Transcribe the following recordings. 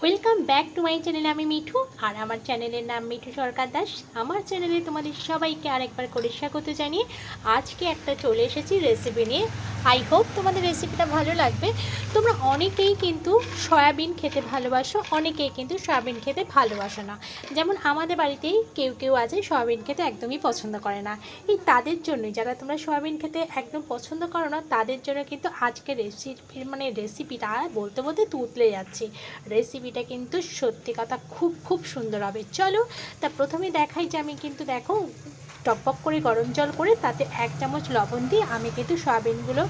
Welcome back to my channel. আমি মিঠু আর আমার চ্যানেলের নাম মিঠু সরকার দাস। আমার চ্যানেলে তোমাদের সবাইকে আরেকবার করে স্বাগত জানিয়ে আজকে একটা চলে এসেছি রেসিপি নিয়ে। আই হোপ তোমাদের রেসিপিটা ভালো লাগবে। তোমরা অনেকেই কিন্তু সয়াবিন খেতে ভালোবাসো, অনেকেই কিন্তু সয়াবিন খেতে ভালোবাসো না। যেমন আমাদের বাড়িতেই কেউ কেউ আছে সয়াবিন খেতে একদমই পছন্দ করে না। এই তাদের জন্যই, যারা তোমরা সয়াবিন খেতে একদম পছন্দ করো না তাদের জন্য কিন্তু আজকে রেসিপিটা বলতে বলতে তুতলে যাচ্ছি। রেসিপিটা কিন্তু সত্যি কথা খুব সুন্দর হবে। চলো তা প্রথমে দেখাই যে আমি কিন্তু দেখো টকবক করে গরম জল করে তাতে 1 চামচ লবণ দিয়ে আমি কিন্তু সয়াবিনগুলো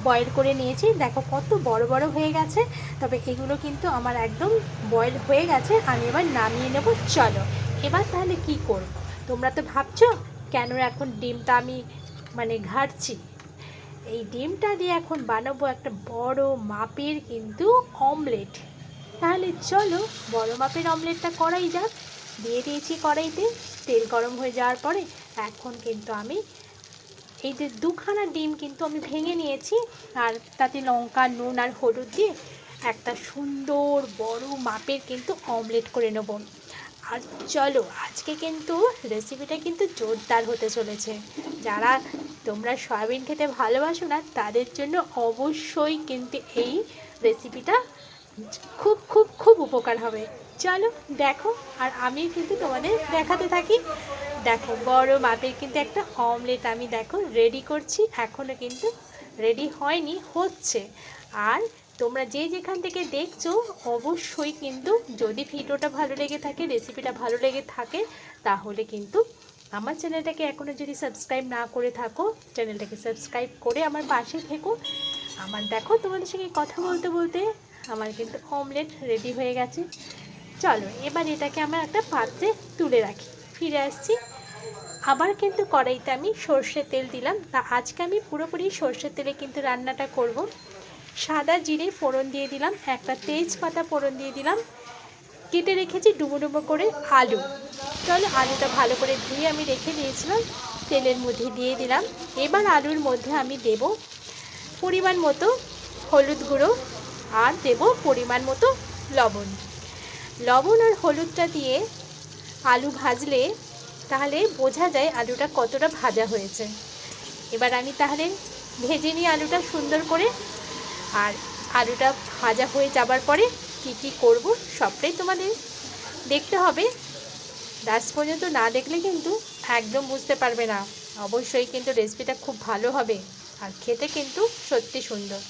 বয়েল করে নিয়েছি। দেখো কত বড় বড় হয়ে গেছে, তবে এগুলো কিন্তু আমার একদম বয়েল হয়ে গেছে। আমি এবার নামিয়ে নেব। চলো এবার তাহলে কি করব, তোমরা তো ভাবছো কেন এখন ডিমটা আমি ঘাটছি। এই ডিমটা দিয়ে এখন বানাবো একটা বড় মাপের কিন্তু অমলেট। তাহলে চলো বড় মাপের অমলেটটা করাই যাক। দিয়ে দিয়েছি কড়াইতে, তেল গরম হয়ে যাওয়ার পরে এখন কিন্তু আমি এই যে 2খানা ডিম কিন্তু আমি ভেঙে নিয়েছি আর তাতে লঙ্কা, নুন আর হলুদ দিয়ে একটা সুন্দর বড় মাপের কিন্তু অমলেট করে নেব। আর চলো আজকে কিন্তু রেসিপিটা কিন্তু জোরদার হতে চলেছে। যারা তোমরা সয়াবিন খেতে ভালোবাসো না তাদের জন্য অবশ্যই কিন্তু এই রেসিপিটা খুব উপকার হবে। চলো দেখো, আর আমি কিন্তু তোমাদের দেখাতে থাকি। দেখো বড় মাপের কিন্তু একটা অমলেট আমি দেখো রেডি করছি, এখনও কিন্তু রেডি হয়নি, হচ্ছে। আর তোমরা যে যেখান থেকে দেখছো অবশ্যই কিন্তু যদি ভিডিওটা ভালো লেগে থাকে, রেসিপিটা ভালো লেগে থাকে, তাহলে কিন্তু আমার চ্যানেলটাকে এখনও যদি সাবস্ক্রাইব না করে থাকো চ্যানেলটাকে সাবস্ক্রাইব করে আমার পাশে থেকো। আমার দেখো তোমাদের সঙ্গে কথা বলতে বলতে আমার কিন্তু অমলেট রেডি হয়ে গেছে। চলো এবার এটাকে আমার একটা পাত্রে তুলে রাখি। ফিরে আসছি, আবার কিন্তু কড়াইতে আমি সর্ষের তেল দিলাম। তা আজকে আমি পুরোপুরি সর্ষের তেলে কিন্তু রান্নাটা করব। সাদা জিরে ফোড়ন দিয়ে দিলাম, একটা তেজপাতা ফোড়ন দিয়ে দিলাম, কেটে রেখেছি ডুবো ডুবো করে আলু। চলো আলুটা ভালো করে ধুয়ে আমি রেখে দিয়েছিলাম, তেলের মধ্যে দিয়ে দিলাম। এবার আলুর মধ্যে আমি দেব পরিমাণ মতো হলুদ গুঁড়ো আর দেব পরিমাণ মতো লবণ। লবণ আর হলুদটা দিয়ে আলু ভাজলে তাহলে বোঝা যায় আলুটা কতটা ভাজা হয়েছে। এবার আমি তাহলে ভেজে নিই আলুটা সুন্দর করে। আর আলুটা ভাজা হয়ে যাবার পরে কি করব সবটাই তোমাদের দেখতে হবে। লাস্ট পর্যন্ত না দেখলে কিন্তু একদম বুঝতে পারবে না। অবশ্যই কিন্তু রেসিপিটা খুব ভালো হবে আর খেতে কিন্তু সত্যি সুন্দর।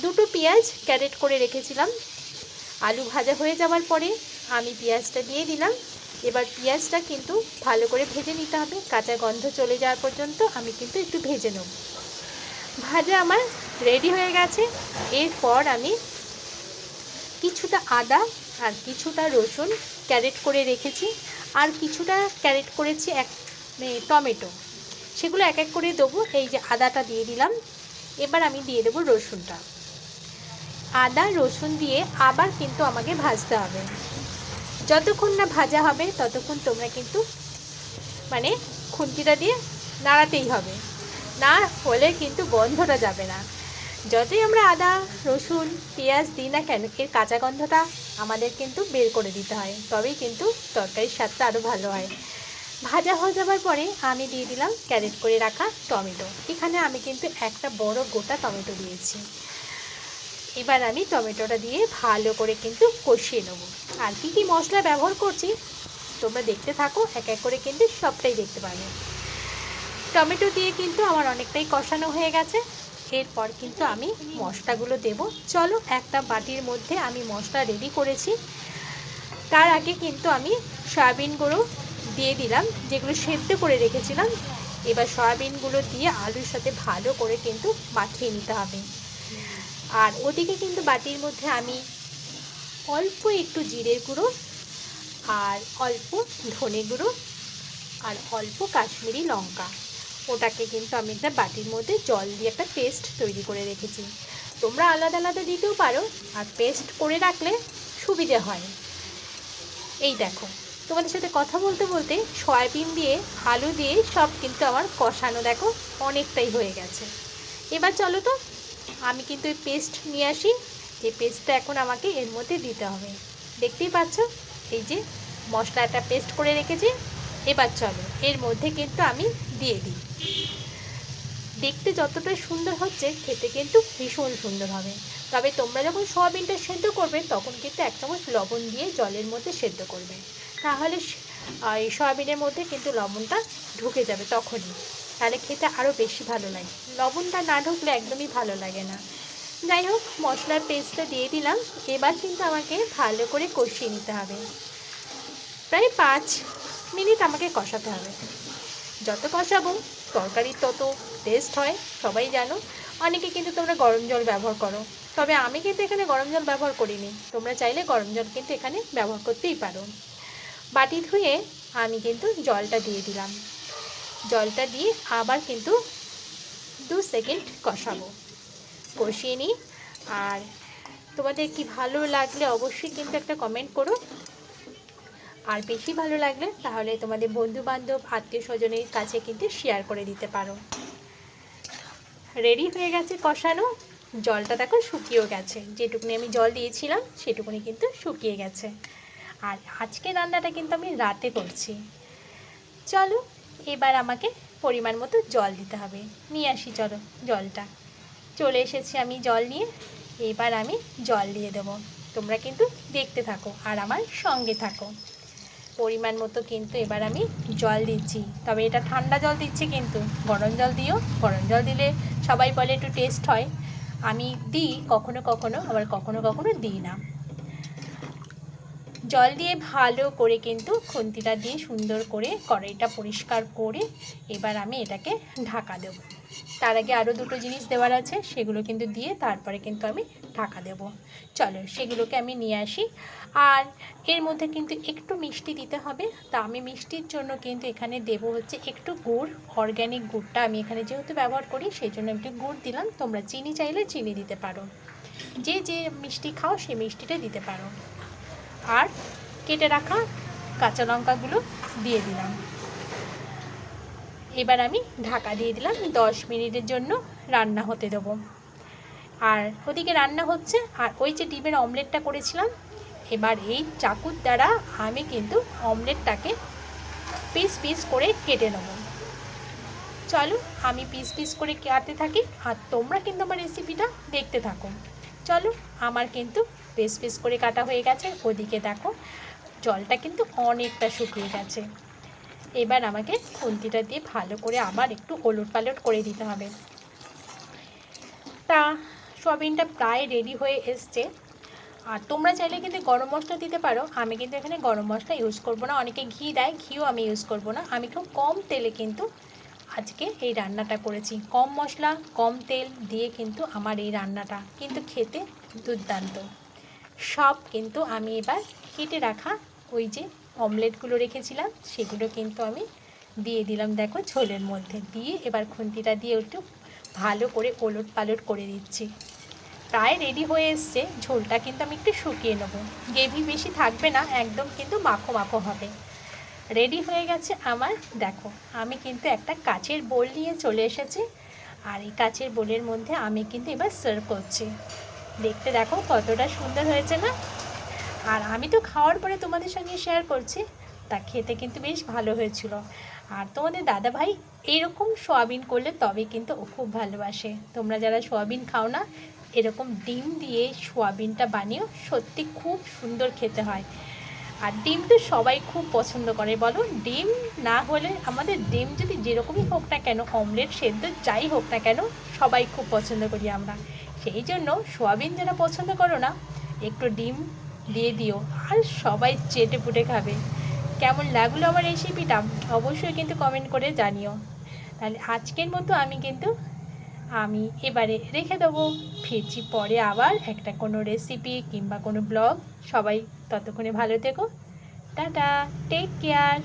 2টো পেঁয়াজ ক্যারেট করে রেখেছিলাম। আলু ভাজা হয়ে যাওয়ার পরে আমি পেঁয়াজটা দিয়ে দিলাম। এবার পেঁয়াজটা কিন্তু ভালো করে ভেজে নিতে হবে, কাঁচা গন্ধ চলে যাওয়ার পর্যন্ত আমি কিন্তু একটু ভেজে নেব। ভাজা আমার রেডি হয়ে গেছে। এরপর আমি কিছুটা আদা আর কিছুটা রসুন ক্যারেট করে রেখেছি, আর কিছুটা ক্যারেট করেছি টমেটো, সেগুলো এক এক করে দেবো। এই যে আদাটা দিয়ে দিলাম, এবার আমি দিয়ে দেবো রসুনটা। আদা রসুন দিয়ে আবার কিন্তু আমাকে ভাজতে হবে। যতক্ষণ না ভাজা হবে ততক্ষণ তোমরা কিন্তু খুন্তিটা দিয়ে নাড়াতেই হবে, না হলে কিন্তু গন্ধটা যাবে না। যতই আমরা আদা রসুন পেঁয়াজ দিই না কেন, এর কাঁচা গন্ধটা আমাদের কিন্তু বের করে দিতে হয়, তবেই কিন্তু তরকারির স্বাদটা আরও ভালো হয়। ভাজা হয়ে যাবার পরে আমি দিয়ে দিলাম ক্যারেট করে রাখা টমেটো। এখানে আমি কিন্তু একটা বড় গোটা টমেটো দিয়েছি। এবার আমি টমেটোটা দিয়ে ভালো করে কিন্তু কষিয়ে নেব। আর কি মশলা ব্যবহার করছি তোমরা দেখতে থাকো, এক এক করে কিন্তু সবটাই দেখতে পাবে। টমেটো দিয়ে কিন্তু আমার অনেকটাই কষানো হয়ে গেছে। এরপর কিন্তু আমি মশলাগুলো দেব। চলো একটা বাটির মধ্যে আমি মশলা রেডি করেছি। তার আগে কিন্তু আমি সয়াবিনগুলো দিয়ে দিলাম, যেগুলো সেদ্ধ করে রেখেছিলাম। এবার সয়াবিনগুলো দিয়ে আলুর সাথে ভালো করে কিন্তু মাখিয়ে নিতে হবে। আর ওদিকে কিন্তু বাটির মধ্যে আমি অল্প একটু জিরের গুঁড়ো আর অল্প ধনে গুঁড়ো আর অল্প কাশ্মীরি লঙ্কা, ওটাকে কিন্তু আমি একটা বাটির মধ্যে জল দিয়ে একটা পেস্ট তৈরি করে রেখেছি। তোমরা আলাদা আলাদা দিতেও পারো, আর পেস্ট করে রাখলে সুবিধে হয়। এই দেখো তোমাদের সাথে কথা বলতে বলতে সয়াবিন দিয়ে আলু দিয়ে সব কিন্তু আমার কষানো দেখো অনেকটাই হয়ে গেছে। এবার চলো তো আমি কিন্তু এই পেস্ট নিয়ে আসি। এই পেস্টটা এখন আমাকে এর মধ্যে দিতে হবে। দেখতেই পাচ্ছ এই যে মশলাটা পেস্ট করে রেখেছি। এবার চলো এর মধ্যে কিন্তু আমি দিয়ে দিই। দেখতে যতটা সুন্দর হচ্ছে খেতে কিন্তু ভীষণ সুন্দর হবে। তবে তোমরা যখন সয়াবিনটা সেদ্ধ করবে তখন কিন্তু 1 চামচ লবণ দিয়ে জলের মধ্যে সেদ্ধ করবে, তাহলে এই সয়াবিনের মধ্যে কিন্তু লবণটা ঢুকে যাবে তখনই, তাহলে খেতে আরও বেশি ভালো লাগে। লবণটা না ঢুকলে একদমই ভালো লাগে না। যাই হোক, মশলার পেস্টটা দিয়ে দিলাম। এবার কিন্তু আমাকে ভালো করে কষিয়ে নিতে হবে। প্রায় 5 মিনিট আমাকে কষাতে হবে। যত কষাবো তরকারির তত টেস্ট হয়, সবাই জানো। অনেকে কিন্তু তোমরা গরম জল ব্যবহার করো, তবে আমি কিন্তু এখানে গরম জল ব্যবহার করিনি। তোমরা চাইলে গরম জল কিন্তু এখানে ব্যবহার করতেই পারো। বাটি ধুয়ে আমি কিন্তু জলটা দিয়ে দিলাম। জলটা দিয়ে আবার কিন্তু 2 সেকেন্ড কষাবো, কষিয়ে নিই। আর তোমাদের কি ভালো লাগলে অবশ্যই কিন্তু একটা কমেন্ট করো। আর বেশি ভালো লাগলে তাহলে তোমাদের বন্ধুবান্ধব আত্মীয় স্বজনের কাছে কিন্তু শেয়ার করে দিতে পারো। রেডি হয়ে গেছে কষানো। জলটা দেখো শুকিয়েও গেছে, যেটুকুনি আমি জল দিয়েছিলাম সেটুকুনি কিন্তু শুকিয়ে গেছে। আর আজকে রান্নাটা কিন্তু আমি রাতে করছি। চলো এবার আমাকে পরিমাণ মতো জল দিতে হবে। নিয়ে আসি চলো জলটা। চলে এসেছি আমি জল নিয়ে। এবার আমি জল দিয়ে দেবো। তোমরা কিন্তু দেখতে থাকো আর আমার সঙ্গে থাকো। পরিমাণ মতো কিন্তু এবার আমি জল দিচ্ছি, তবে এটা ঠান্ডা জল দিচ্ছি, কিন্তু গরম জল দিও। গরম জল দিলে সবাই বলে একটু টেস্ট হয়। আমি দিই কখনো কখনো, আবার কখনো কখনো দিই না। জল দিয়ে ভালো করে কিন্তু খুন্তিটা দিয়ে সুন্দর করে কড়াইটা পরিষ্কার করে এবার আমি এটাকে ঢাকা দেব। তার আগে আরও দুটো জিনিস দেওয়ার আছে, সেগুলো কিন্তু দিয়ে তারপরে কিন্তু আমি ঢাকা দেব। চলো সেগুলোকে আমি নিয়ে আসি। আর এর মধ্যে কিন্তু একটু মিষ্টি দিতে হবে। তা আমি মিষ্টির জন্য কিন্তু এখানে দেব হচ্ছে একটু গুড়। অর্গ্যানিক গুড়টা আমি এখানে যেহেতু ব্যবহার করি সেই জন্য একটু গুড় দিলাম। তোমরা চিনি চাইলে চিনি দিতে পারো, যে যে মিষ্টি খাও সেই মিষ্টিটা দিতে পারো। আর কেটে রাখা কাঁচা লঙ্কাগুলো দিয়ে দিলাম। এবার আমি ঢাকা দিয়ে দিলাম 10 মিনিটের জন্য রান্না হতে দেবো। আর ওদিকে রান্না হচ্ছে, আর ওই যে ডিমের অমলেটটা করেছিলাম, এবার এই চাকুর দ্বারা আমি কিন্তু অমলেটটাকে পিস পিস করে কেটে নেব। চলো আমি পিস পিস করে কাটতে থাকি, আর তোমরা কিন্তু আমার রেসিপিটা দেখতে থাকো। চলো আমার কিন্তু পিস পিস করে কাটা হয়ে গেছে। ওদিকে দেখো জলটা কিন্তু অনেকটা শুকিয়ে গেছে। এবার আমাকে খুন্তিটা দিয়ে ভালো করে আবার একটু ওলট পালট করে দিতে হবে। তা সয়াবিনটা প্রায় রেডি হয়ে এসছে। আর তোমরা চাইলে কিন্তু গরম মশলা দিতে পারো। আমি কিন্তু এখানে গরম মশলা ইউজ করবো না। অনেকে ঘি দেয়, ঘিও আমি ইউজ করবো না। আমি খুব কম তেলে কিন্তু আজকে এই রান্নাটা করেছি। কম মশলা কম তেল দিয়ে কিন্তু আমার এই রান্নাটা কিন্তু খেতে দুর্দান্ত। সব কিন্তু আমি এবার কেটে রাখা ওই যে অমলেটগুলো রেখেছিলাম সেগুলো কিন্তু আমি দিয়ে দিলাম। দেখো ঝোলের মধ্যে দিয়ে এবার খুন্তিটা দিয়ে একটু ভালো করে ওলট পালট করে দিচ্ছি। প্রায় রেডি হয়ে এসছে। ঝোলটা কিন্তু আমি একটু শুকিয়ে নেবো, গ্রেভি বেশি থাকবে না, একদম কিন্তু মাখো মাখো হবে। রেডি হয়ে গেছে আমার। দেখো আমি কিন্তু একটা কাচের বোল নিয়ে চলে এসেছি, আর এই কাচের বোলের মধ্যে আমি কিন্তু এবার সার্ভ করছি। দেখতে দেখো কতটা সুন্দর হয়েছে না? আর আমি তো খাওয়ার পরে তোমাদের সঙ্গে শেয়ার করছি, তা খেতে কিন্তু বেশ ভালো হয়েছিল। আর তোমাদের দাদাভাই এরকম সয়াবিন করলে তবে কিন্তু ও খুব ভালোবাসে। তোমরা যারা সয়াবিন খাও না, এরকম ডিম দিয়ে সয়াবিনটা বানিয়েও, সত্যি খুব সুন্দর খেতে হয়। আর ডিম তো সবাই খুব পছন্দ করে, বলো? ডিম না হলে আমাদের ডিম যদি যেরকমই হোক না কেন, অমলেট সেদ্ধ যাই হোক না কেন, সবাই খুব পছন্দ করি আমরা। সেই জন্য সয়াবিন যারা পছন্দ করো না, একটু ডিম দিয়ে দিও, আর সবাই চেটে পুটে খাবে। কেমন লাগলো আমার রেসিপিটা অবশ্যই কিন্তু কমেন্ট করে জানিও। তাহলে আজকের মতো আমি এবারে রেখে দেবো। ফিরছি পরে আবার একটা কোনো রেসিপি কিংবা কোনো ব্লগ। সবাই ততক্ষণে ভালো থেকো। Tata, take care.